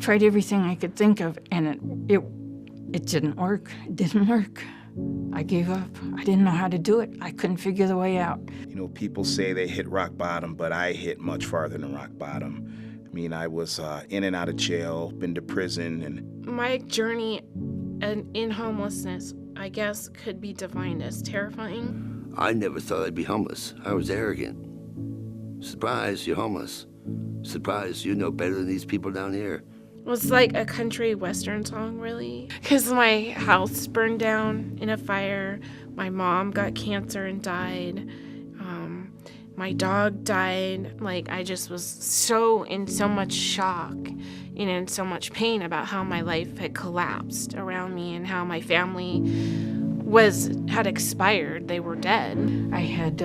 tried everything I could think of, and it didn't work. It didn't work. I gave up. I didn't know how to do it. I couldn't figure the way out. You know, people say they hit rock bottom, but I hit much farther than rock bottom. I mean, I was in and out of jail, been to prison, and my journey in homelessness, I guess, could be defined as terrifying. I never thought I'd be homeless. I was arrogant. Surprise, you're homeless. Surprise, you know better than these people down here. It was like a country western song, really. Because my house burned down in a fire. My mom got cancer and died. My dog died. Like, I just was in so much shock and in so much pain about how my life had collapsed around me and how my family had expired. They were dead. I had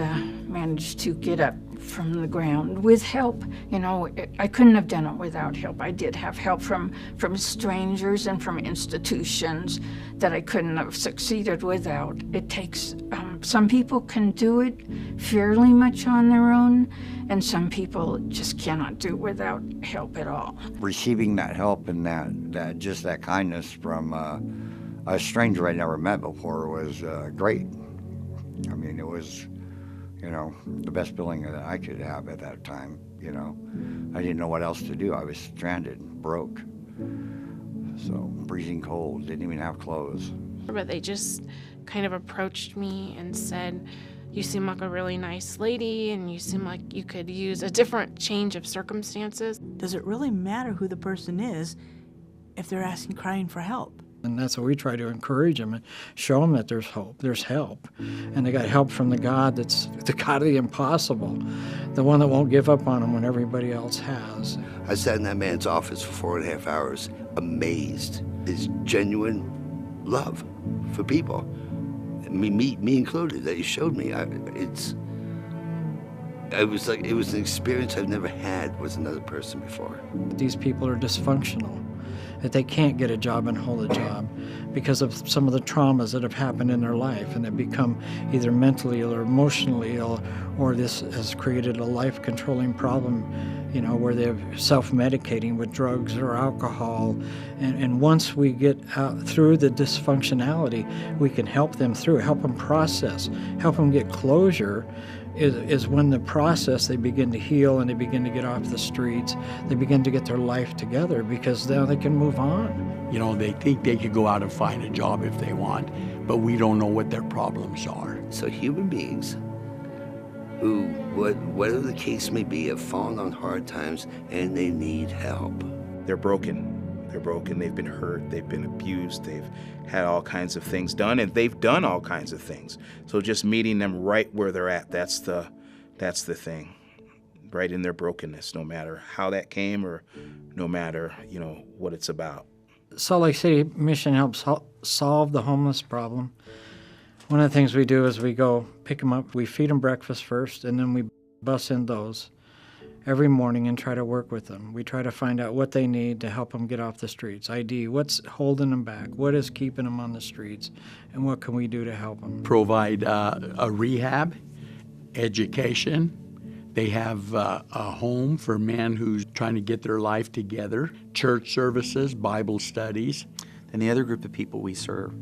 managed to get up from the ground with help. You know, I couldn't have done it without help. I did have help from strangers and from institutions that I couldn't have succeeded without. It takes, some people can do it fairly much on their own, and some people just cannot do it without help at all. Receiving that help and that kindness from a stranger I never met before was great. I mean, it was, you know, the best feeling that I could have at that time, you know. I didn't know what else to do. I was stranded, broke. So, freezing cold, didn't even have clothes. But they just kind of approached me and said, you seem like a really nice lady and you seem like you could use a different change of circumstances. Does it really matter who the person is if they're crying for help? And that's what we try to encourage them and show them that there's hope, there's help. And they got help from the God that's the God of the impossible, the one that won't give up on them when everybody else has. I sat in that man's office for 4.5 hours, amazed. His genuine love for people, me included, that he showed me. It was an experience I've never had with another person before. These people are dysfunctional, that they can't get a job and hold a job because of some of the traumas that have happened in their life, and they become either mentally ill or emotionally ill, or this has created a life-controlling problem, you know, where they're self-medicating with drugs or alcohol. And once we get out through the dysfunctionality, we can help them through, help them process, help them get closure. Is when the process, they begin to heal and they begin to get off the streets. They begin to get their life together because now they can move on. You know, they think they could go out and find a job if they want, but we don't know what their problems are. So human beings who, whatever the case may be, have fallen on hard times and they need help. they're broken. They're broken, they've been hurt, they've been abused, they've had all kinds of things done, and they've done all kinds of things. So just meeting them right where they're at, that's the thing, right in their brokenness, no matter how that came or no matter, what it's about. Salt Lake City Mission helps solve the homeless problem. One of the things we do is we go pick them up, we feed them breakfast first, and then we bus in those every morning and try to work with them. We try to find out what they need to help them get off the streets. ID, what's holding them back? What is keeping them on the streets? And what can we do to help them? Provide a rehab, education. They have a home for men who's trying to get their life together, church services, Bible studies. And the other group of people we serve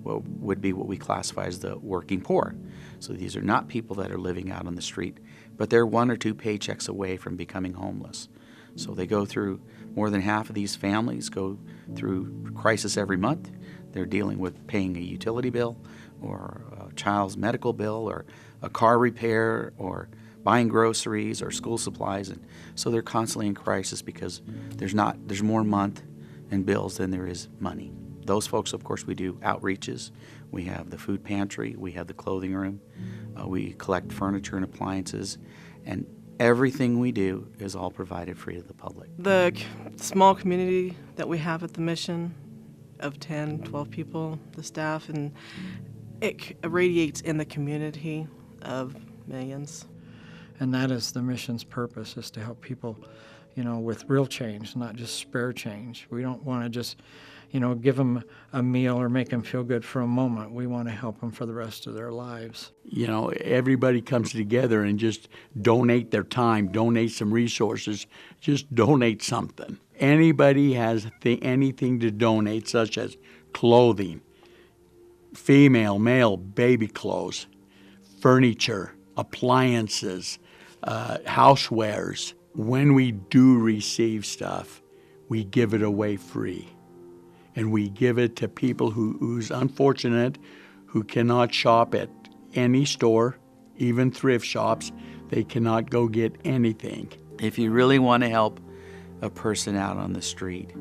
would be what we classify as the working poor. So these are not people that are living out on the street, but they're 1 or 2 paychecks away from becoming homeless. So they go through, more than half of these families go through crisis every month. They're dealing with paying a utility bill or a child's medical bill or a car repair or buying groceries or school supplies. And so they're constantly in crisis because there's more month and bills than there is money. Those folks, of course, we do outreaches. We have the food pantry. We have the clothing room. We collect furniture and appliances. And everything we do is all provided free to the public. The small community that we have at the mission of 10, 12 people, the staff, and it radiates in the community of millions. And that is the mission's purpose, is to help people, with real change, not just spare change. We don't want to just, give them a meal or make them feel good for a moment. We want to help them for the rest of their lives. Everybody comes together and just donate their time, donate some resources, just donate something. Anybody has anything to donate, such as clothing, female, male, baby clothes, furniture, appliances, housewares. When we do receive stuff, we give it away free. And we give it to people who's unfortunate, who cannot shop at any store, even thrift shops. They cannot go get anything. If you really want to help a person out on the street,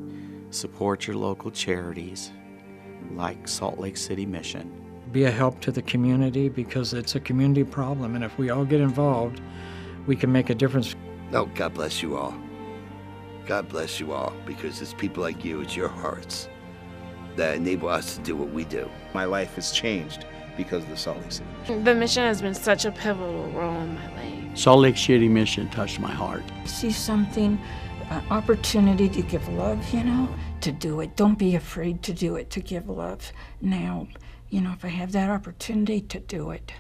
support your local charities like Salt Lake City Mission. Be a help to the community, because it's a community problem, and if we all get involved, we can make a difference. No, God bless you all. God bless you all, because it's people like you, it's your hearts that enable us to do what we do. My life has changed because of the Salt Lake City Mission. The mission has been such a pivotal role in my life. Salt Lake City Mission touched my heart. See something, an opportunity to give love, to do it. Don't be afraid to do it, to give love. Now, if I have that opportunity, to do it.